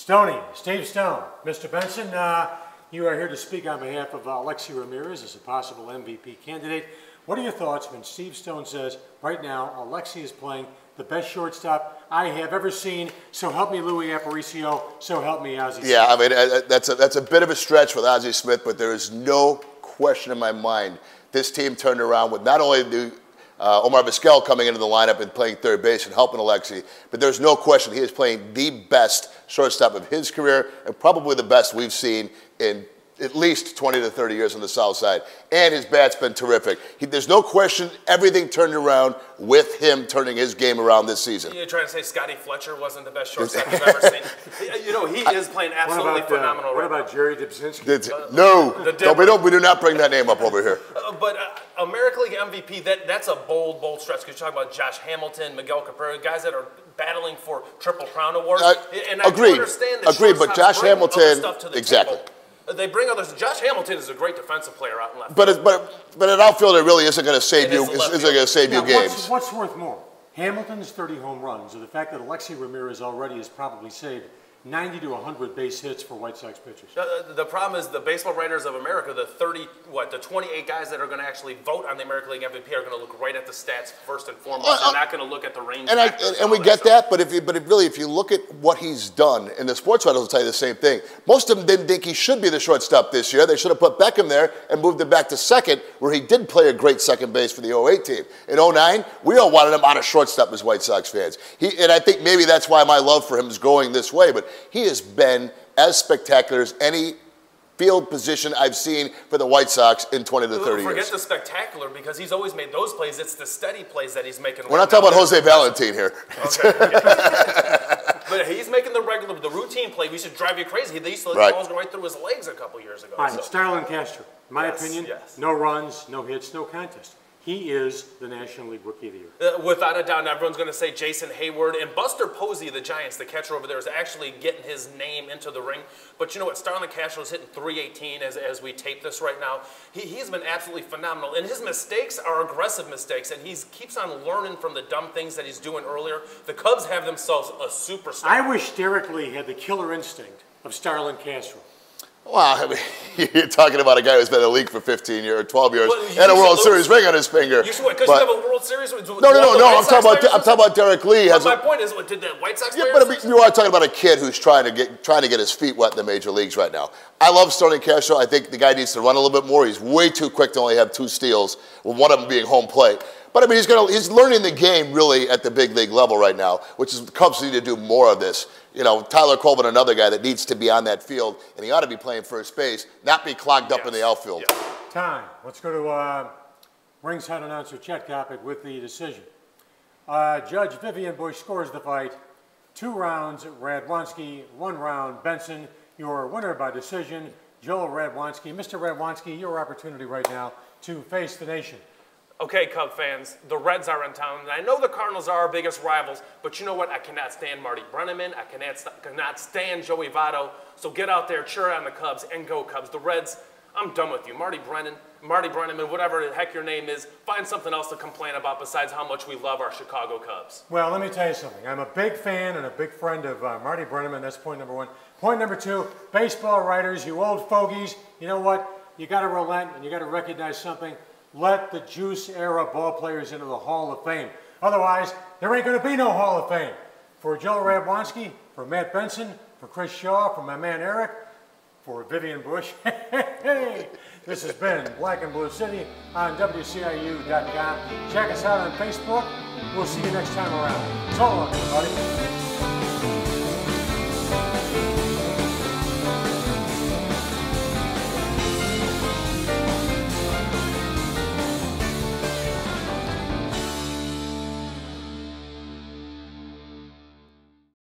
Stoney, Steve Stone. Mr. Benson, you are here to speak on behalf of Alexei Ramirez as a possible MVP candidate. What are your thoughts when Steve Stone says, right now, Alexei is playing the best shortstop I have ever seen, so help me Louis Aparicio, so help me Ozzie Smith? Yeah, I mean, that's a bit of a stretch with Ozzie Smith, but there is no question in my mind this team turned around with not only the Omar Vizquel coming into the lineup and playing third base and helping Alexei, but there's no question he is playing the best shortstop of his career and probably the best we've seen in at least 20 to 30 years on the south side. And his bat's been terrific. There's no question everything turned around with him turning his game around this season. You're trying to say Scotty Fletcher wasn't the best shortstop you've ever seen? You know, he is playing absolutely phenomenal What right about now. Jerry Dubzinski? We do not bring that name up over here. But American League MVP, that's a bold stretch. Because you're talking about Josh Hamilton, Miguel Cabrera, guys that are battling for Triple Crown awards. And I do understand that but Josh Hamilton, exactly. Table. They bring others. Josh Hamilton is a great defensive player out in left. But an outfielder really isn't going to save you. Isn't going to save you games. What's worth more, Hamilton's 30 home runs, or the fact that Alexei Ramirez already has probably saved 90 to 100 base hits for White Sox pitchers? The problem is the Baseball Writers of America, the 28 guys that are going to actually vote on the American League MVP are going to look right at the stats first and foremost. They're not going to look at the range. And we get that, but if you look at what he's done, and the sports writers will tell you the same thing. Most of them didn't think he should be the shortstop this year. They should have put Beckham there and moved him back to second, where he did play a great second base for the 08 team. In 09, we all wanted him out of shortstop as White Sox fans. And I think maybe that's why my love for him is going this way, but he has been as spectacular as any field position I've seen for the White Sox in 20 to 30 years. Forget the spectacular, because he's always made those plays. It's the steady plays that he's making. We're not talking about Jose Valentin here. Okay. But he's making the routine play. We should drive you crazy. They used to let the balls go right through his legs a couple years ago. All right, Starlin Castro, in my opinion, no runs, no hits, no contest. He is the National League Rookie of the Year. Without a doubt, everyone's going to say Jason Hayward. And Buster Posey, the Giants, the catcher over there, is actually getting his name into the ring. But you know what? Starlin Castro is hitting .318 as we tape this right now. He's been absolutely phenomenal. And his mistakes are aggressive mistakes. And he keeps on learning from the dumb things that he's doing earlier. The Cubs have themselves a superstar. I wish Derek Lee had the killer instinct of Starlin Castro. Well, I mean, you're talking about a guy who's been in the league for 15 years, 12 years, and a World Series ring on his finger. You should win, because you have a World Series. No. I'm talking about Derek Lee. My point is, did the White Sox players? Yeah, but you are talking about a kid who's trying to get his feet wet in the major leagues right now. I love Starlin Castro. I think the guy needs to run a little bit more. He's way too quick to only have 2 steals, with one of them being home plate. But I mean, he's learning the game really at the big league level right now, which is the Cubs need to do more of this. You know, Tyler Colvin, another guy that needs to be on that field, and he ought to be playing first base, not be clogged up in the outfield. Time. Let's go to ringside announcer Chet Kopic with the decision. Judge Vivian Bush scores the fight. 2 rounds, Radwanski. 1 round, Benson. Your winner by decision, Joel Radwanski. Mr. Radwanski, your opportunity right now to face the nation. Okay, Cub fans, the Reds are in town, and I know the Cardinals are our biggest rivals, but you know what? I cannot stand Marty Brennaman. I cannot stand Joey Votto. So get out there, cheer on the Cubs, and go Cubs. The Reds, I'm done with you. Marty Brennaman, whatever the heck your name is, find something else to complain about besides how much we love our Chicago Cubs. Well, let me tell you something. I'm a big fan and a big friend of Marty Brennaman. That's point number 1. Point number 2, baseball writers, you old fogies, you know what? You got to relent and you got to recognize something. Let the Juice era ball players into the Hall of Fame. Otherwise, there ain't going to be no Hall of Fame. For Joe Radwanski, for Matt Benson, for Chris Shaw, for my man Eric, for Vivian Bush. This has been Black and Blue City on WCIU.com. Check us out on Facebook. We'll see you next time around. So long, everybody.